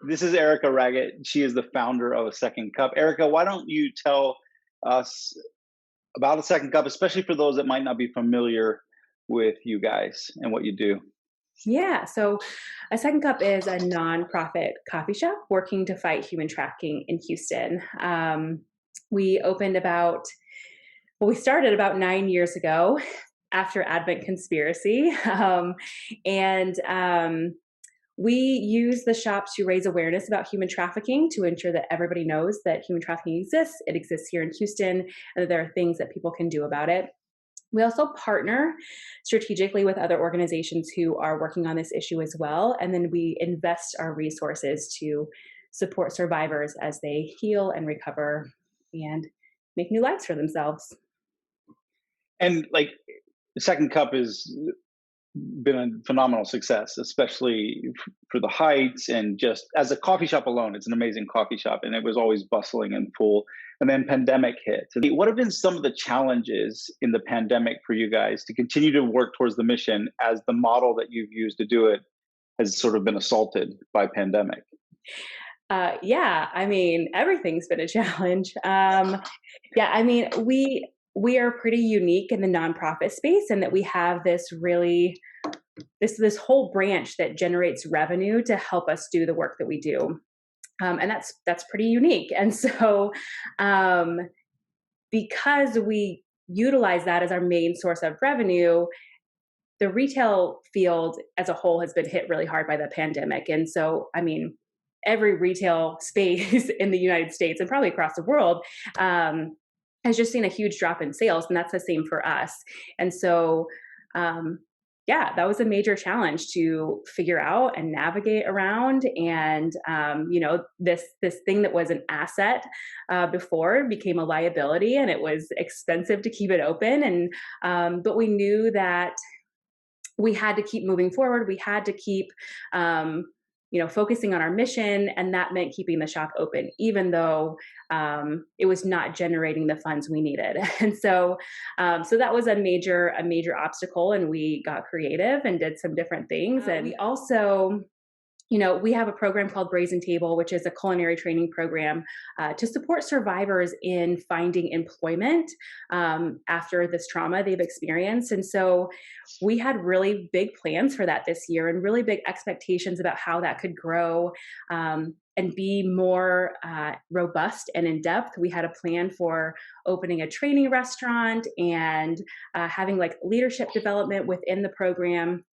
This is Erica Raggett. She is the founder of A Second Cup. Erica, why don't you tell us about A Second Cup, especially for those that might not be familiar with you guys and what you do? Yeah, so A Second Cup is a nonprofit coffee shop working to fight human trafficking in Houston. We opened about, well, we started about 9 years ago after Advent Conspiracy. And we use the shop to raise awareness about human trafficking to ensure that everybody knows that human trafficking exists. It exists here in Houston, and that there are things that people can do about it. We also partner strategically with other organizations who are working on this issue as well. And then we invest our resources to support survivors as they heal and recover and make new lives for themselves. And like, The Second Cup has been a phenomenal success, especially for the heights and just as a coffee shop alone. It's an amazing coffee shop, and it was always bustling and full. And then pandemic hit. What have been some of the challenges in the pandemic for you guys to continue to work towards the mission as the model that you've used to do it has sort of been assaulted by pandemic? Yeah, I mean, everything's been a challenge. Yeah, I mean, we are pretty unique in the nonprofit space, and that we have this whole branch that generates revenue to help us do the work that we do. And that's pretty unique. And so, um, because we utilize that as our main source of revenue, the retail field as a whole has been hit really hard by the pandemic. And so, I mean, every retail space in the United States and probably across the world has just seen a huge drop in sales, and that's the same for us. And so, um, yeah, that was a major challenge to figure out and navigate around. And this thing that was an asset before became a liability, and it was expensive to keep it open. And but we knew that we had to keep moving forward. We had to keep, focusing on our mission, and that meant keeping the shop open, even though it was not generating the funds we needed. And so, so that was a major obstacle, and we got creative and did some different things. And we also, we have a program called Brazen Table, which is a culinary training program to support survivors in finding employment after this trauma they've experienced. And so we had really big plans for that this year, and really big expectations about how that could grow and be more robust and in depth. We had a plan for opening a training restaurant and having like leadership development within the program.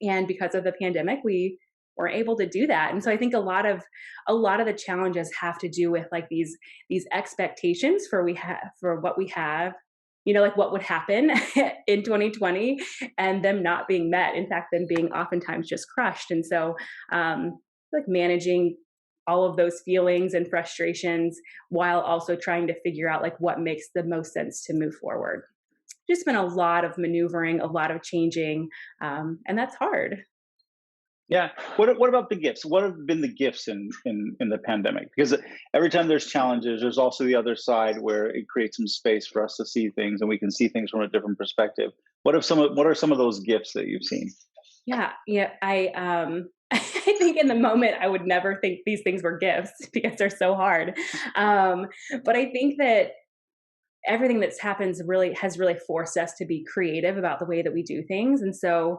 And because of the pandemic, we were able to do that. And so I think a lot of the challenges have to do with like these expectations for what we have, like what would happen in 2020, and them not being met. In fact, them being oftentimes just crushed. And so, like managing all of those feelings and frustrations while also trying to figure out like what makes the most sense to move forward. Just been a lot of maneuvering, a lot of changing, and that's hard. Yeah. What about the gifts? What have been the gifts in the pandemic? Because every time there's challenges, there's also the other side where it creates some space for us to see things, and we can see things from a different perspective. What are some of those gifts that you've seen? Yeah, yeah. I think in the moment I would never think these things were gifts because they're so hard. Um, but I think that everything that's happens really has really forced us to be creative about the way that we do things. And so,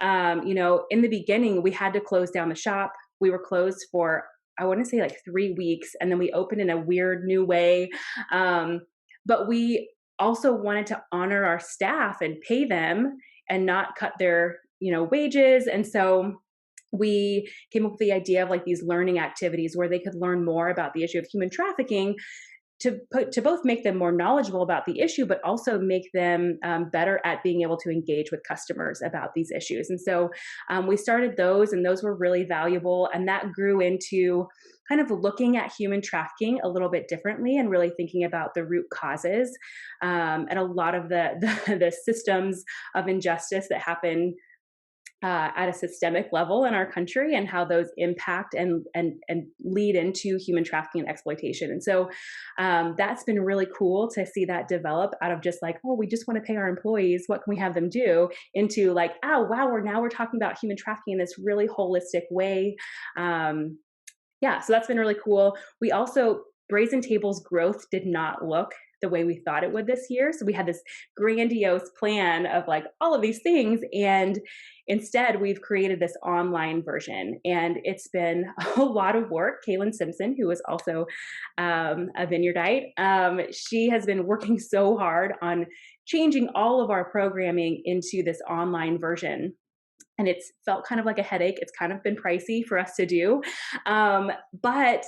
in the beginning, we had to close down the shop. We were closed for, I want to say, like 3 weeks, and then we opened in a weird new way. But we also wanted to honor our staff and pay them and not cut their, wages. And so we came up with the idea of like these learning activities where they could learn more about the issue of human trafficking, to both make them more knowledgeable about the issue, but also make them better at being able to engage with customers about these issues. And so we started those, and those were really valuable. And that grew into kind of looking at human trafficking a little bit differently, and really thinking about the root causes and a lot of the systems of injustice that happen at a systemic level in our country, and how those impact and lead into human trafficking and exploitation. And so that's been really cool to see that develop out of just like, oh, we just want to pay our employees. What can we have them do? Into like, oh wow, we're talking about human trafficking in this really holistic way. Yeah, so that's been really cool. We also Brazen Table's growth did not look the way we thought it would this year. So we had this grandiose plan of like all of these things, and instead we've created this online version, and it's been a lot of work. Kaylin Simpson, who is also a Vineyardite, she has been working so hard on changing all of our programming into this online version, and it's felt kind of like a headache. It's kind of been pricey for us to do. But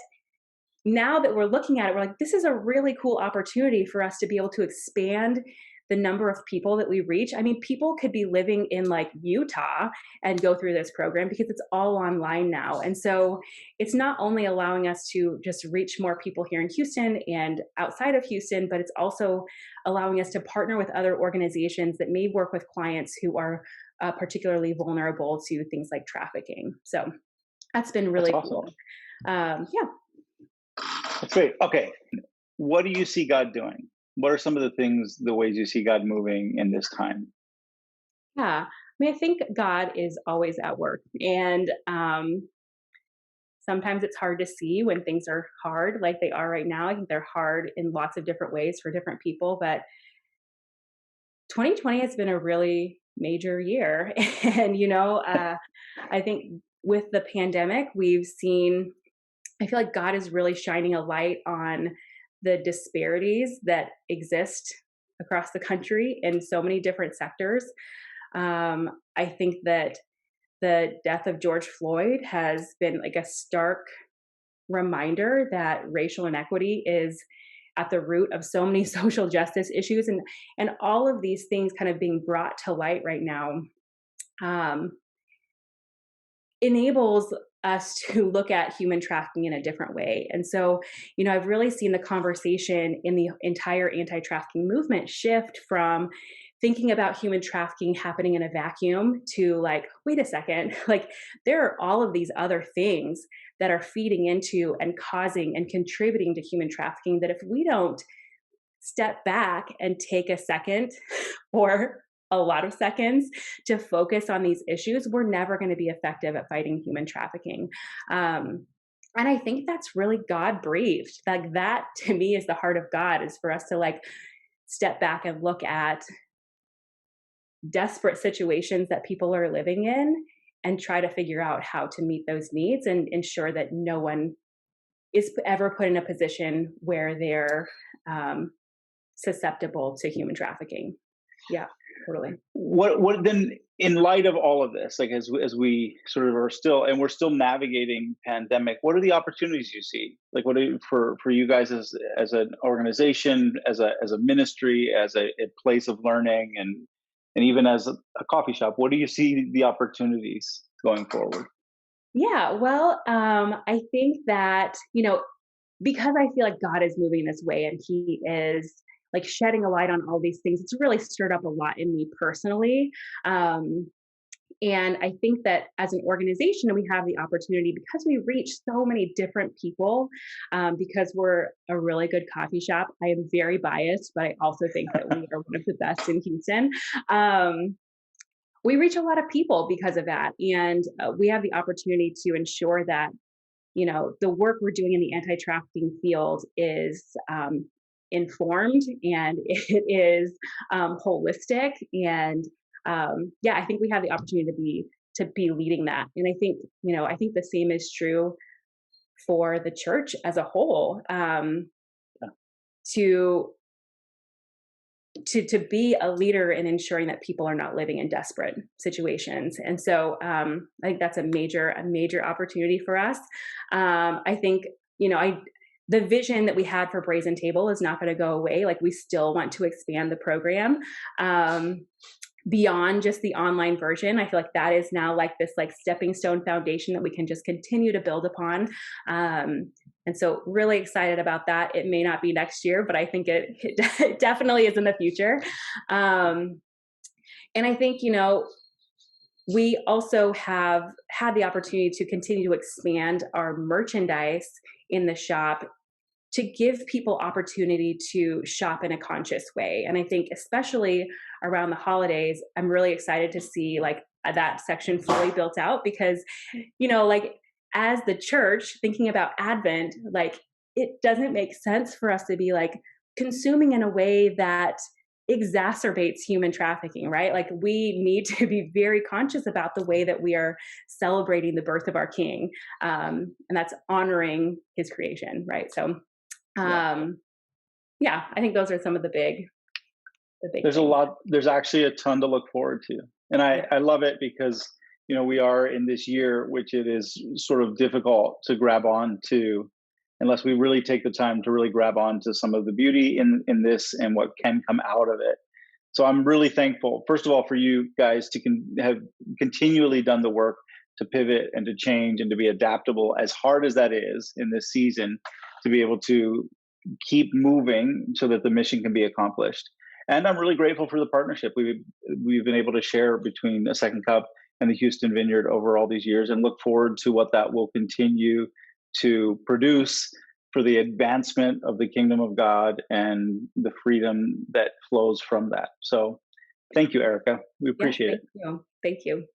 now that we're looking at it, we're like, this is a really cool opportunity for us to be able to expand the number of people that we reach. I mean, people could be living in like Utah and go through this program because it's all online now. And so it's not only allowing us to just reach more people here in Houston and outside of Houston, but it's also allowing us to partner with other organizations that may work with clients who are particularly vulnerable to things like trafficking. So that's been That's really awesome. cool. Yeah. That's great. Okay. What do you see God doing? What are some of the things, the ways you see God moving in this time? Yeah. I mean, I think God is always at work. And sometimes it's hard to see when things are hard, like they are right now. I think they're hard in lots of different ways for different people. But 2020 has been a really major year. And, I think with the pandemic, we've seen, I feel like God is really shining a light on the disparities that exist across the country in so many different sectors. I think that the death of George Floyd has been like a stark reminder that racial inequity is at the root of so many social justice issues, and all of these things kind of being brought to light right now um, enables us to look at human trafficking in a different way. And so, I've really seen the conversation in the entire anti-trafficking movement shift from thinking about human trafficking happening in a vacuum to like, wait a second, like there are all of these other things that are feeding into and causing and contributing to human trafficking that if we don't step back and take a second or a lot of seconds to focus on these issues, we're never going to be effective at fighting human trafficking. And I think that's really God breathed. Like that to me is the heart of God, is for us to like step back and look at desperate situations that people are living in and try to figure out how to meet those needs and ensure that no one is ever put in a position where they're um, susceptible to human trafficking. Yeah, totally. What then, in light of all of this, like as we sort of are still, and we're still navigating pandemic, what are the opportunities you see? Like what are, for you guys as an organization, as a ministry, as a place of learning, and even as a coffee shop, what do you see the opportunities going forward? Yeah, well, I think that, because I feel like God is moving this way and He is like shedding a light on all these things, it's really stirred up a lot in me personally. Um, and I think that as an organization, we have the opportunity because we reach so many different people, because we're a really good coffee shop. I am very biased, but I also think that we are one of the best in Houston. Um, we reach a lot of people because of that. And we have the opportunity to ensure that the work we're doing in the anti-trafficking field is informed and it is holistic. And yeah, I think we have the opportunity to be leading that. And I think the same is true for the church as a whole. To to be a leader in ensuring that people are not living in desperate situations. And so I think that's a major opportunity for us. I think, the vision that we had for Brazen Table is not going to go away. Like we still want to expand the program. Beyond just the online version, I feel like that is now like this like stepping stone foundation that we can just continue to build upon. And so really excited about that. It may not be next year, but I think it definitely is in the future. And I think, we also have had the opportunity to continue to expand our merchandise in the shop to give people opportunity to shop in a conscious way. And I think especially around the holidays, I'm really excited to see like that section fully built out because, like as the church thinking about Advent, like it doesn't make sense for us to be like consuming in a way that exacerbates human trafficking, right? Like we need to be very conscious about the way that we are celebrating the birth of our King, and that's honoring His creation, right? So, Yeah. um, yeah, I think those are some of the big There's a things. lot, there's actually a ton to look forward to. And Yeah, I love it because, we are in this year, which it is sort of difficult to grab on to unless we really take the time to really grab on to some of the beauty in this and what can come out of it. So I'm really thankful, first of all, for you guys to have continually done the work to pivot and to change and to be adaptable, as hard as that is in this season, to be able to keep moving so that the mission can be accomplished. And I'm really grateful for the partnership we've been able to share between the Second Cup and the Houston Vineyard over all these years, and look forward to what that will continue to produce for the advancement of the kingdom of God and the freedom that flows from that. So thank you, Erica. We yeah, appreciate it. thank you. Thank you.